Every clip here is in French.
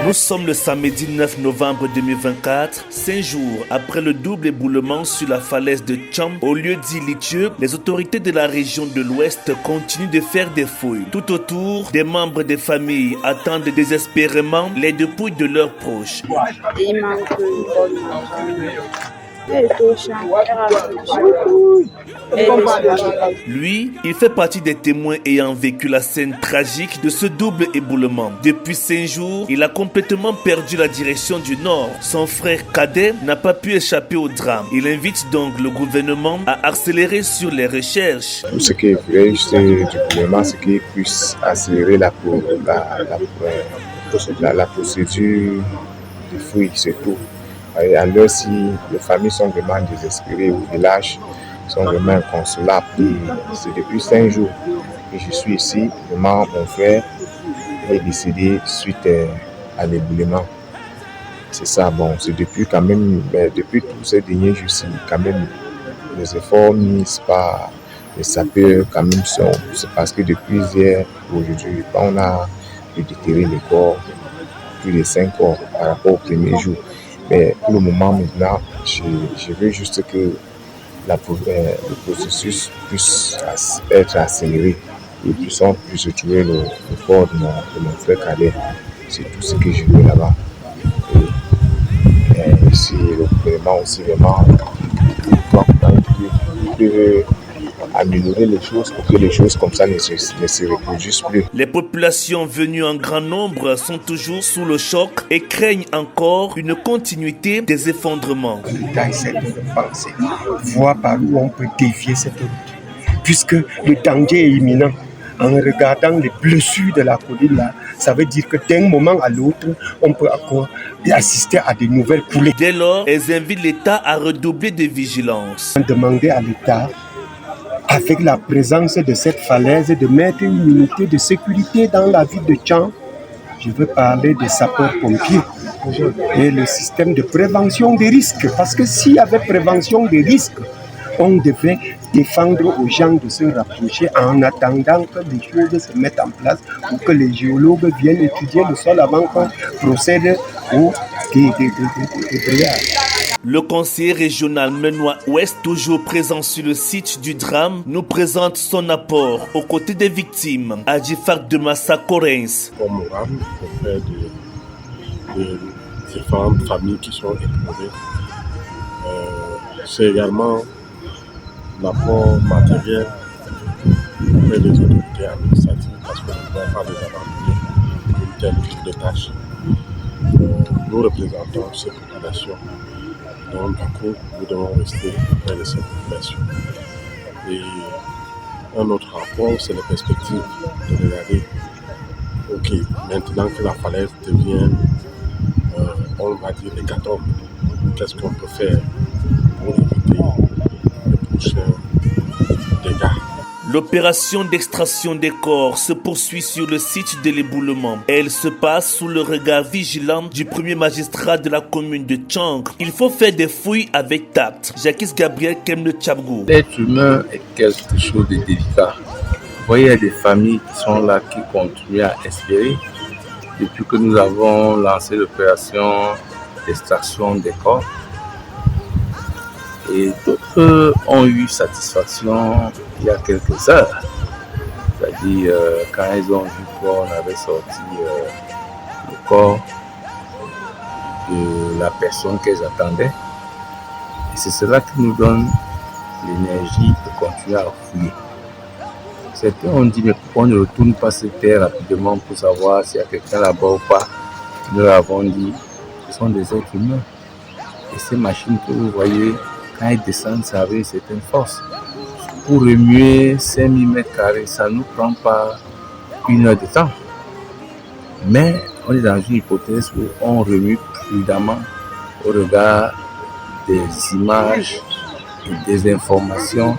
Nous sommes le samedi 9 novembre 2024, 5 jours après le double éboulement sur la falaise de Tcham, au lieu dit litieux, les autorités de la région de l'Ouest continuent de faire des fouilles. Tout autour, des membres des familles attendent désespérément les dépouilles de leurs proches. Lui, il fait partie des témoins ayant vécu la scène tragique de ce double éboulement. Depuis 5 jours, il a complètement perdu la direction du nord. Son frère cadet n'a pas pu échapper au drame. Il invite donc le gouvernement à accélérer sur les recherches. Tout ce qui est vrai, du gouvernement, c'est qu'il puisse accélérer la procédure de fouilles, c'est tout. À l'heure, si les familles sont vraiment désespérées au village, sont vraiment inconsolables. C'est depuis 5 jours que je suis ici. Vraiment, mon frère est décédé suite à l'éboulement. C'est ça, bon, c'est depuis quand même, depuis tous ces derniers jours-ci, quand même, les efforts mis par les sapeurs quand même sont. C'est parce que depuis hier, aujourd'hui, on a pu déterrer les corps, plus de 5 corps par rapport au premier jour. Mais pour le moment, maintenant, je veux juste que le processus puisse être accéléré et puissons puisse trouver le corps de mon frère cadet. C'est tout ce que je veux là-bas. Et si le gouvernement aussi vraiment peut améliorer les choses pour que les choses comme ça ne se reproduisent plus. Les populations venues en grand nombre sont toujours sous le choc et craignent encore une continuité des effondrements. L'État essaie de penser, voir par où on peut dévier cette route, puisque le danger est imminent. En regardant les blessures de la colline là, ça veut dire que d'un moment à l'autre, on peut encore assister à de nouvelles coulées. Dès lors, elles invitent l'État à redoubler de vigilance. Demander à l'État, avec la présence de cette falaise, de mettre une unité de sécurité dans la ville de Tcham. Je veux parler des sapeurs-pompiers et le système de prévention des risques. Parce que s'il y avait prévention des risques, on devait défendre aux gens de se rapprocher en attendant que les choses se mettent en place ou que les géologues viennent étudier le sol avant qu'on procède au débrayage. Le conseiller régional Menois Ouest, toujours présent sur le site du drame, nous présente son apport aux côtés des victimes. Adjifak de Massa Correns. Pour Moram, auprès de différentes familles qui sont éprouvées. C'est également l'apport matériel auprès des autorités administratives parce que nous ne pouvons pas les abandonner une telle type de tâche. Nous représentons ces populations. Donc, du coup, nous devons rester près de cette population. Et un autre rapport, c'est la perspective de regarder, ok, maintenant que la falaise devient, on va dire, hécatombe, qu'est-ce qu'on peut faire pour éviter les prochains dégâts? L'opération d'extraction des corps se poursuit sur le site de l'éboulement. Elle se passe sous le regard vigilant du premier magistrat de la commune de Tchang. Il faut faire des fouilles avec tact. Jacques Gabriel Kemle Tchabgou. L'être humain est quelque chose de délicat. Vous voyez, il y a des familles qui sont là, qui continuent à espérer. Depuis que nous avons lancé l'opération d'extraction des corps, et d'autres ont eu satisfaction il y a quelques heures. C'est-à-dire, quand ils ont vu qu'on avait sorti le corps de la personne qu'ils attendaient. Et c'est cela qui nous donne l'énergie de continuer à fouiller. Certains ont dit, mais pourquoi on ne retourne pas cette terre rapidement pour savoir s'il y a quelqu'un là-bas ou pas? Nous leur avons dit, ce sont des êtres humains. Et ces machines que vous voyez, quand elles descendent, ça avait une certaine force. Pour remuer 5000 m², ça ne nous prend pas 1 heure de temps. Mais on est dans une hypothèse où on remue prudemment au regard des images et des informations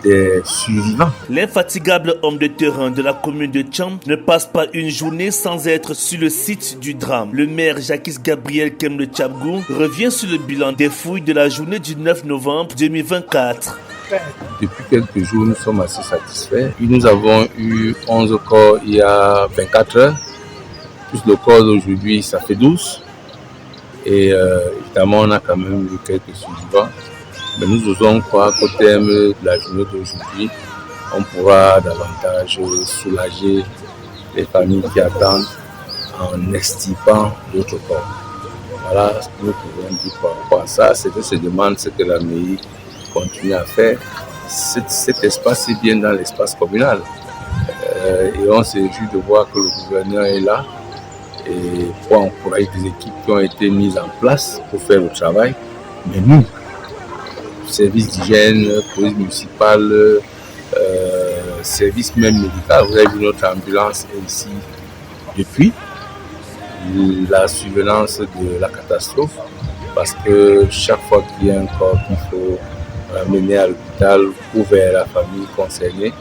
des survivants. L'infatigable homme de terrain de la commune de Tcham ne passe pas une journée sans être sur le site du drame. Le maire Jacques Gabriel Kemle Tchabgou revient sur le bilan des fouilles de la journée du 9 novembre 2024. Depuis quelques jours, nous sommes assez satisfaits. Nous avons eu 11 corps il y a 24 heures Plus le corps d'aujourd'hui, ça fait 12. Et évidemment, on a quand même eu quelques survivants. Mais nous osons croire qu'au terme de la journée d'aujourd'hui, on pourra davantage soulager les familles qui attendent en extirpant d'autres corps. Voilà ce que nous pouvons dire par rapport à ça. C'est que se demande ce que la mairie continue à faire. Cet espace est bien dans l'espace communal. Et on se réjouit de voir que le gouverneur est là et pour encourager des équipes qui ont été mises en place pour faire le travail. Mais nous, service d'hygiène, police municipale, service même médical, vous avez vu notre ambulance est ici depuis la survenance de la catastrophe, parce que chaque fois qu'il y a un corps qu'il faut ramener à l'hôpital ou vers la famille concernée,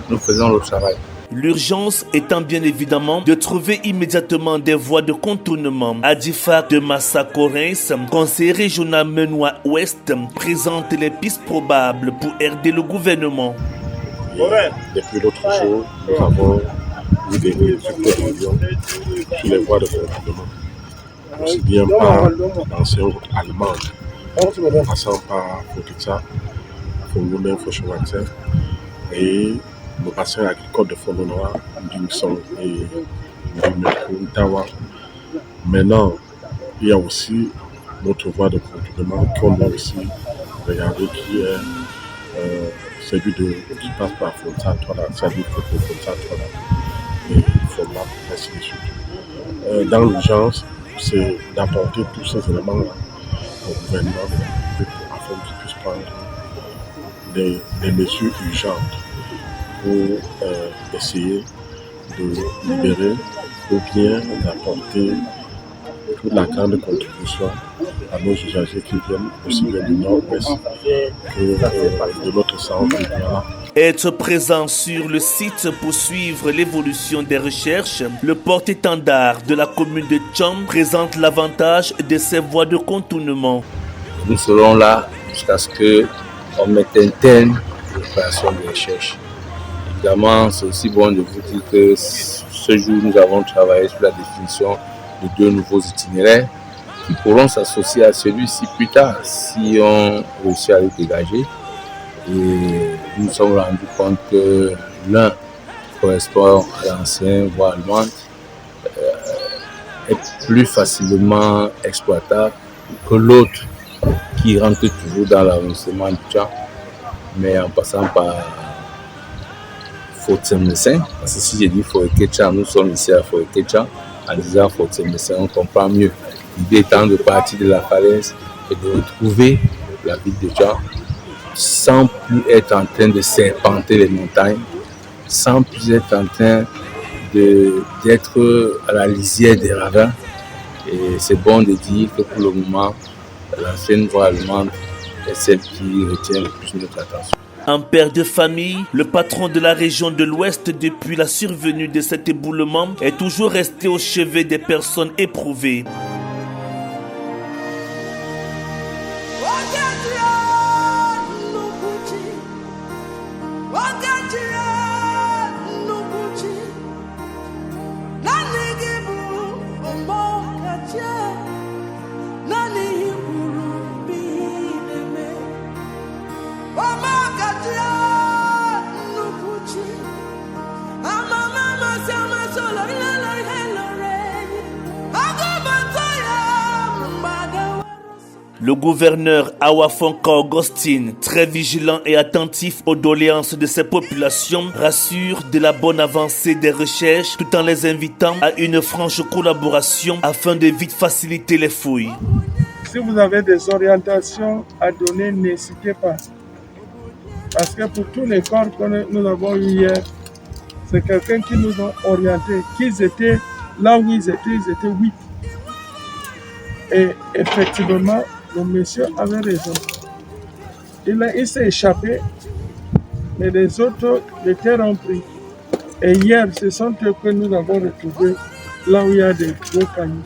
nous faisons le travail. L'urgence étant bien évidemment de trouver immédiatement des voies de contournement. Adifak de Massa-Correns, conseiller régional Menois Ouest, présente les pistes probables pour aider le gouvernement. Depuis l'autre jour, nous avons eu des réunions sur les voies de contournement. Aussi bien par l'ancienne route allemande, en passant par Fokitsa, Fongoulin, Fauchon-Waxin et le bassin agricole de Fondonoa, Dimson et Tawa. Maintenant, il y a aussi notre voie de contournement qu'on a aussi regardé qui est celui qui passe par Fonta, celui de Fonta, et Fonda, ainsi de suite. Dans l'urgence, c'est d'apporter tous ces éléments-là au gouvernement afin qu'il puisse prendre des mesures urgentes pour essayer de libérer ou bien d'apporter toute la grande contribution à nos usagers qui viennent aussi bien du nord-ouest que de notre centre. Être présent sur le site pour suivre l'évolution des recherches, le porte-étendard de la commune de Tcham présente l'avantage de ces voies de contournement. Nous serons là jusqu'à ce qu'on mette un terme à l'opération de recherche. Évidemment, c'est aussi bon de vous dire que ce jour, nous avons travaillé sur la définition de 2 nouveaux itinéraires qui pourront s'associer à celui-ci plus tard si on réussit à le dégager. Et nous nous sommes rendus compte que l'un correspond à l'ancienne voie allemande, est plus facilement exploitable que l'autre qui rentre toujours dans l'arrondissement du Tcham, mais en passant par Fortemessin, parce que si j'ai dit Forêt-Ketcham, nous sommes ici à Forêt-Ketcham, en disant Fortemessin, on comprend mieux. L'idée étant de partir de la falaise et de retrouver la ville de Tcham sans plus être en train de serpenter les montagnes, sans plus être en train d'être à la lisière des ravins. Et c'est bon de dire que pour le moment, l'ancienne voie allemande est celle qui retient le plus notre attention. Un père de famille, le patron de la région de l'Ouest depuis la survenue de cet éboulement est toujours resté au chevet des personnes éprouvées. Le gouverneur Awafonka Augustine, très vigilant et attentif aux doléances de ses populations, rassure de la bonne avancée des recherches tout en les invitant à une franche collaboration afin de vite faciliter les fouilles. Si vous avez des orientations à donner, n'hésitez pas. Parce que pour tous les corps que nous avons eu hier, c'est quelqu'un qui nous a orientés, qu'ils étaient là où ils étaient 8. Et effectivement, le monsieur avait raison. Il s'est échappé, mais les autres les terres ont pris. Et hier, ce sont eux que nous avons retrouvés là où il y a des gros cailloux.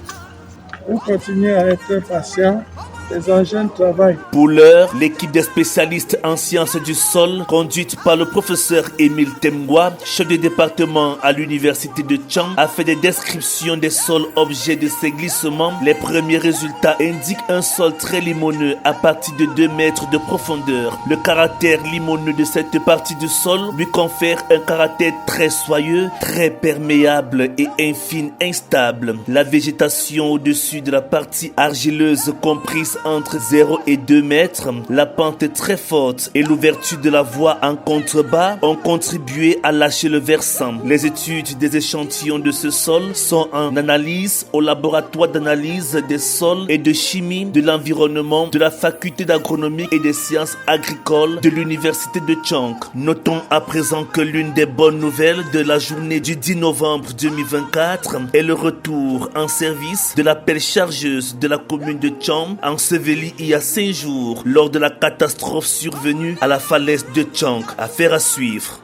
On continue à être patient les engins travaillent. Pour l'heure, l'équipe des spécialistes en sciences du sol, conduite par le professeur Émile Temgwa, chef de département à l'université de Tchang, a fait des descriptions des sols objets de ces glissements. Les premiers résultats indiquent un sol très limoneux à partir de 2 mètres de profondeur. Le caractère limoneux de cette partie du sol lui confère un caractère très soyeux, très perméable et infine instable. La végétation au-dessus de la partie argileuse comprise entre 0 et 2 mètres, la pente très forte et l'ouverture de la voie en contrebas ont contribué à lâcher le versant. Les études des échantillons de ce sol sont en analyse au laboratoire d'analyse des sols et de chimie de l'environnement de la faculté d'agronomie et des sciences agricoles de l'université de Tchang. Notons à présent que l'une des bonnes nouvelles de la journée du 10 novembre 2024 est le retour en service de la pelle chargeuse de la commune de Tchang, ensevelie il y a 5 jours lors de la catastrophe survenue à la falaise de Tchang. Affaire à suivre.